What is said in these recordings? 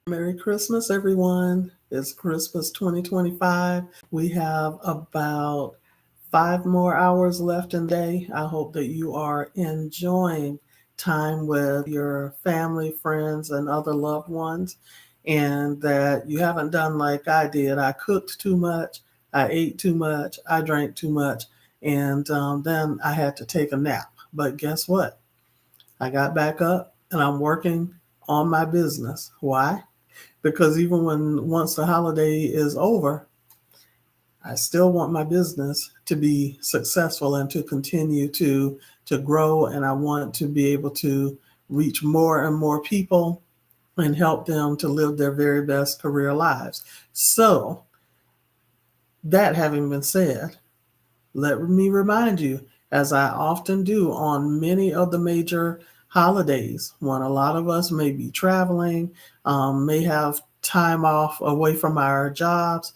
Merry Christmas, everyone. It's Christmas 2025. We have about 5 more hours left in the day. I hope that you are enjoying time with your family, friends, and other loved ones, and that you haven't done like I did. I cooked too much, I ate too much, I drank too much, and then I had to take a nap. But guess what? I got back up and I'm working on my business. Why? Because even when once the holiday is over, I still want my business to be successful and to continue to grow, and I want to be able to reach more and more people and help them to live their very best career lives. So, that having been said, let me remind you, as I often do on many of the major holidays, when a lot of us may be traveling, may have time off away from our jobs.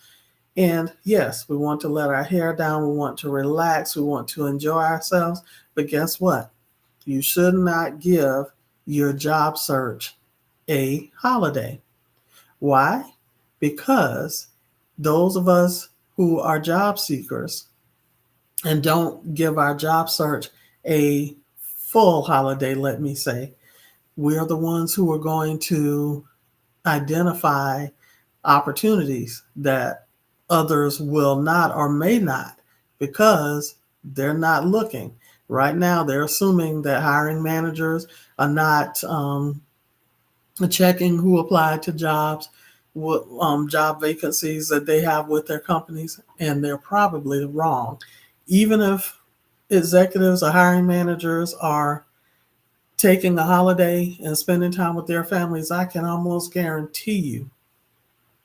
And yes, we want to let our hair down, we want to relax, we want to enjoy ourselves. But guess what? You should not give your job search a holiday. Why? Because those of us who are job seekers and don't give our job search a full holiday, let me say, we are the ones who are going to identify opportunities that others will not or may not because they're not looking. Right now, they're assuming that hiring managers are not checking who applied to jobs, what job vacancies that they have with their companies, and they're probably wrong. Even if executives or hiring managers are taking a holiday and spending time with their families, I can almost guarantee you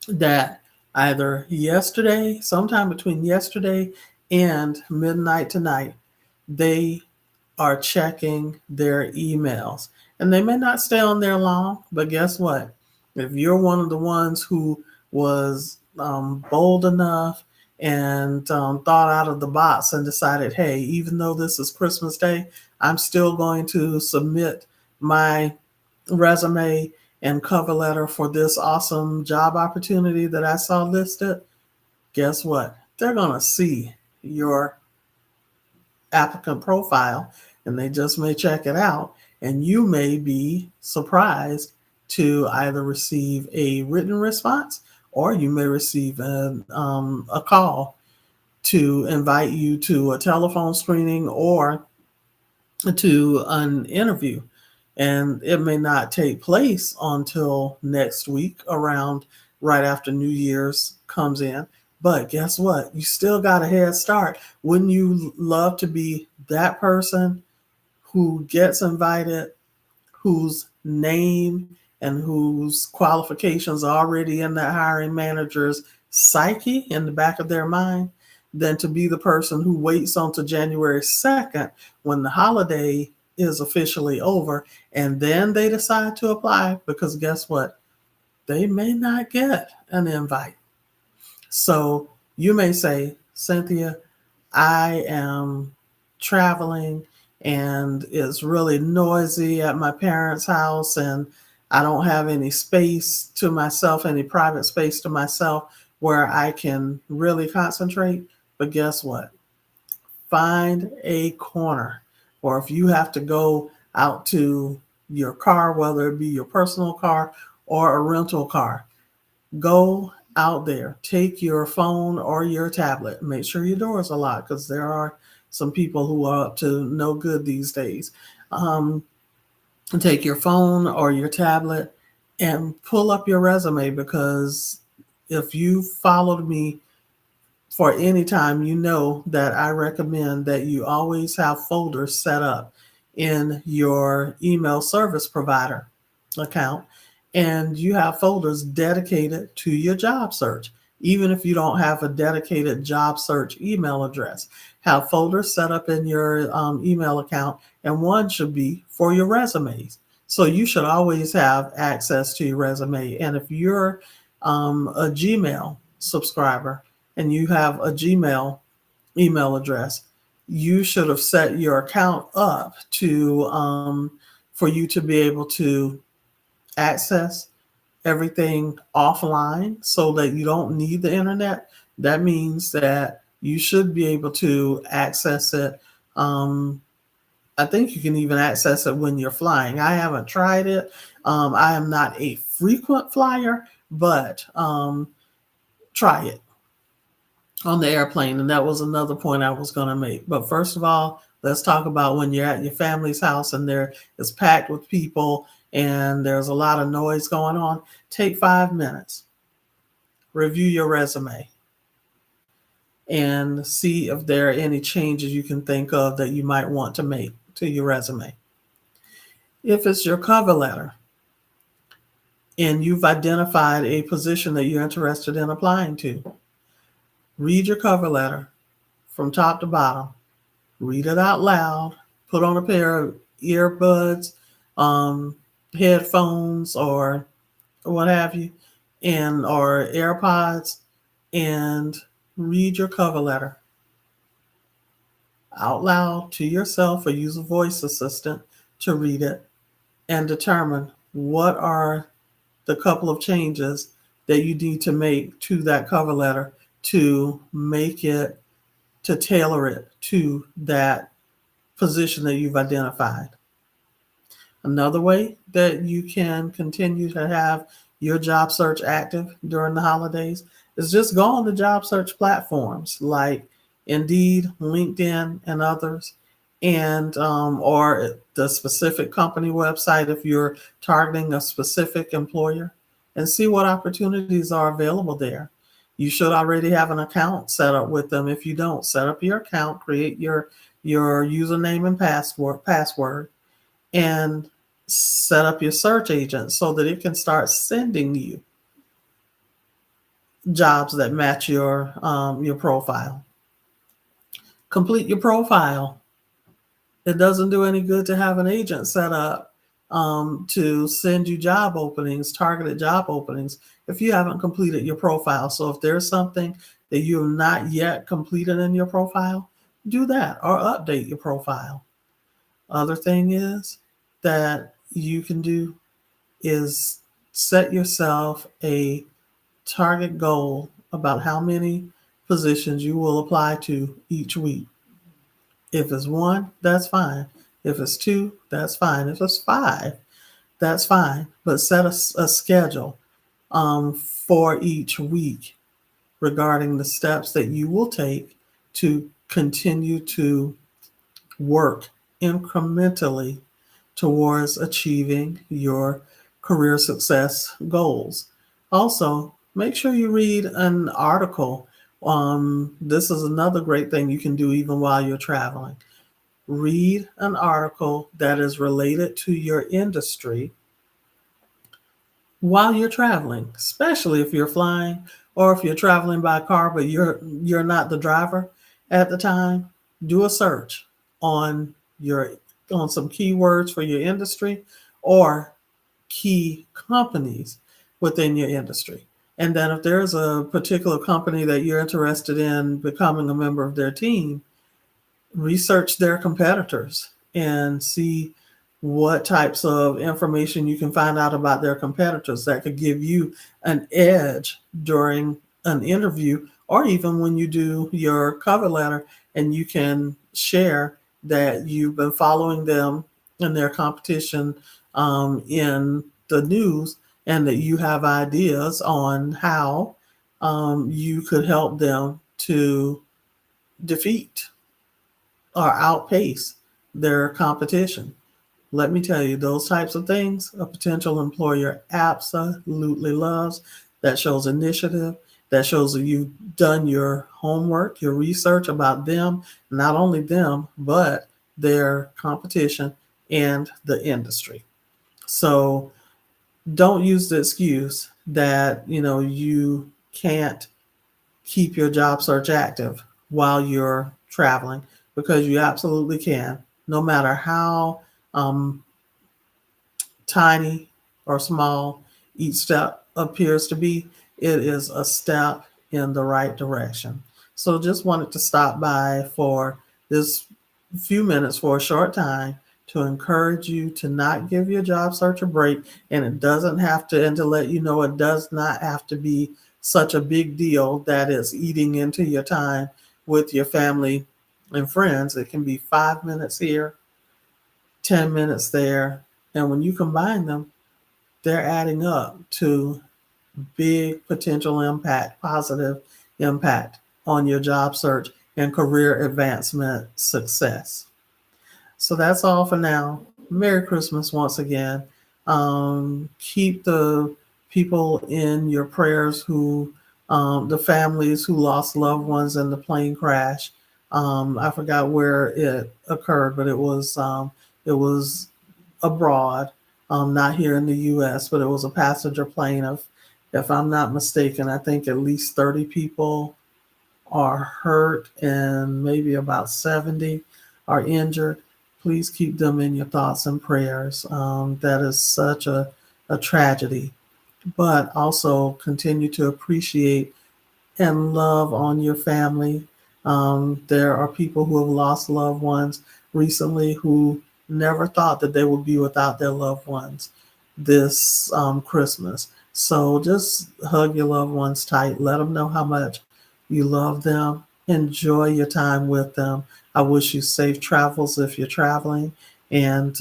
that either yesterday, sometime between yesterday and midnight tonight, they are checking their emails. And they may not stay on there long, but guess what? If you're one of the ones who was bold enough and thought out of the box and decided, hey, even though this is Christmas Day, I'm still going to submit my resume and cover letter for this awesome job opportunity that I saw listed, guess what? They're going to see your applicant profile and they just may check it out. And you may be surprised to either receive a written response or you may receive a call to invite you to a telephone screening or to an interview. And it may not take place until next week, around right after New Year's comes in. But guess what? You still got a head start. Wouldn't you love to be that person who gets invited, whose name and whose qualifications are already in that hiring manager's psyche in the back of their mind, than to be the person who waits until January 2nd when the holiday is officially over and then they decide to apply? Because guess what? They may not get an invite. So you may say, Cynthia, I am traveling and it's really noisy at my parents' house and I don't have any space to myself, any private space to myself where I can really concentrate. But guess what? Find a corner. Or if you have to go out to your car, whether it be your personal car or a rental car, go out there, take your phone or your tablet, make sure your doors are locked because there are some people who are up to no good these days. Um, Take your phone or your tablet and pull up your resume, because if you followed me for any time, you know that I recommend that you always have folders set up in your email service provider account, and you have folders dedicated to your job search. Even if you don't have a dedicated job search email address, have folders set up in your email account, and one should be for your resumes. So you should always have access to your resume. And if you're a Gmail subscriber and you have a Gmail email address, you should have set your account up to for you to be able to access everything offline so that you don't need the internet, that means that you should be able to access it. Um, I think you can even access it when you're flying. I haven't tried it. I am not a frequent flyer, but try it on the airplane. And that was another point I was going to make. But first of all, let's talk about when you're at your family's house and there is packed with people and there's a lot of noise going on. Take 5 minutes, review your resume, and see if there are any changes you can think of that you might want to make to your resume. If it's your cover letter and you've identified a position that you're interested in applying to, read your cover letter from top to bottom, read it out loud, put on a pair of earbuds, um, headphones, or what have you, and or AirPods, and read your cover letter out loud to yourself or use a voice assistant to read it and determine what are the couple of changes that you need to make to that cover letter to make it, to tailor it to that position that you've identified. Another way that you can continue to have your job search active during the holidays is just go on the job search platforms like Indeed, LinkedIn, and others, and or the specific company website if you're targeting a specific employer, and see what opportunities are available there. You should already have an account set up with them. If you don't, set up your account, create your username and password, and set up your search agent so that it can start sending you jobs that match your profile. Complete your profile. It doesn't do any good to have an agent set up to send you job openings, targeted job openings, if you haven't completed your profile. So if there's something that you have not yet completed in your profile, do that or update your profile. Other thing is that you can do is set yourself a target goal about how many positions you will apply to each week. If it's one, that's fine. If it's two, that's fine. If it's five, that's fine. But set a schedule for each week regarding the steps that you will take to continue to work incrementally towards achieving your career success goals. Also, make sure you read an article. This is another great thing you can do even while you're traveling. Read an article that is related to your industry while you're traveling, especially if you're flying or if you're traveling by car but you're not the driver at the time. Do a search on your on some keywords for your industry or key companies within your industry. And then if there's a particular company that you're interested in becoming a member of their team, research their competitors and see what types of information you can find out about their competitors that could give you an edge during an interview or even when you do your cover letter, and you can share that you've been following them and their competition in the news, and that you have ideas on how you could help them to defeat or outpace their competition. Let me tell you, those types of things a potential employer absolutely loves. That shows initiative. That shows that you've done your homework, your research about them, not only them, but their competition and the industry. So don't use the excuse that, you can't keep your job search active while you're traveling, because you absolutely can, no matter how um, tiny or small each step appears to be. It is a step in the right direction. So just wanted to stop by for this few minutes for a short time to encourage you to not give your job search a break. And it doesn't have to, and to let you know, it does not have to be such a big deal that it's eating into your time with your family and friends. It can be 5 minutes here, 10 minutes there. And when you combine them, they're adding up to big potential impact, positive impact on your job search and career advancement success. So that's all for now. Merry Christmas once again. Keep the people in your prayers who, the families who lost loved ones in the plane crash. I forgot where it occurred, but it was abroad, not here in the U.S., but it was a passenger plane of, if I'm not mistaken, I think at least 30 people are hurt and maybe about 70 are injured. Please keep them in your thoughts and prayers. That is such a tragedy, but also continue to appreciate and love on your family. There are people who have lost loved ones recently who never thought that they would be without their loved ones this Christmas. So just hug your loved ones tight. Let them know how much you love them. Enjoy your time with them. I wish you safe travels if you're traveling, and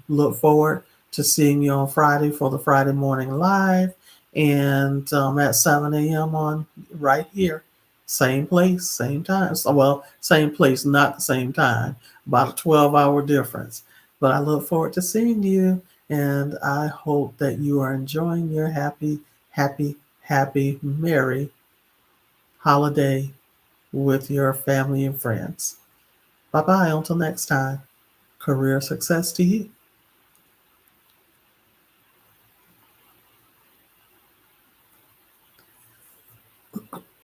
look forward to seeing you on Friday for the Friday Morning Live, and at 7 a.m. on right here. Same place, same time. So, well, same place, not the same time. About a 12-hour difference. But I look forward to seeing you, and I hope that you are enjoying your happy, merry holiday with your family and friends. Bye bye until next time. Career success to you.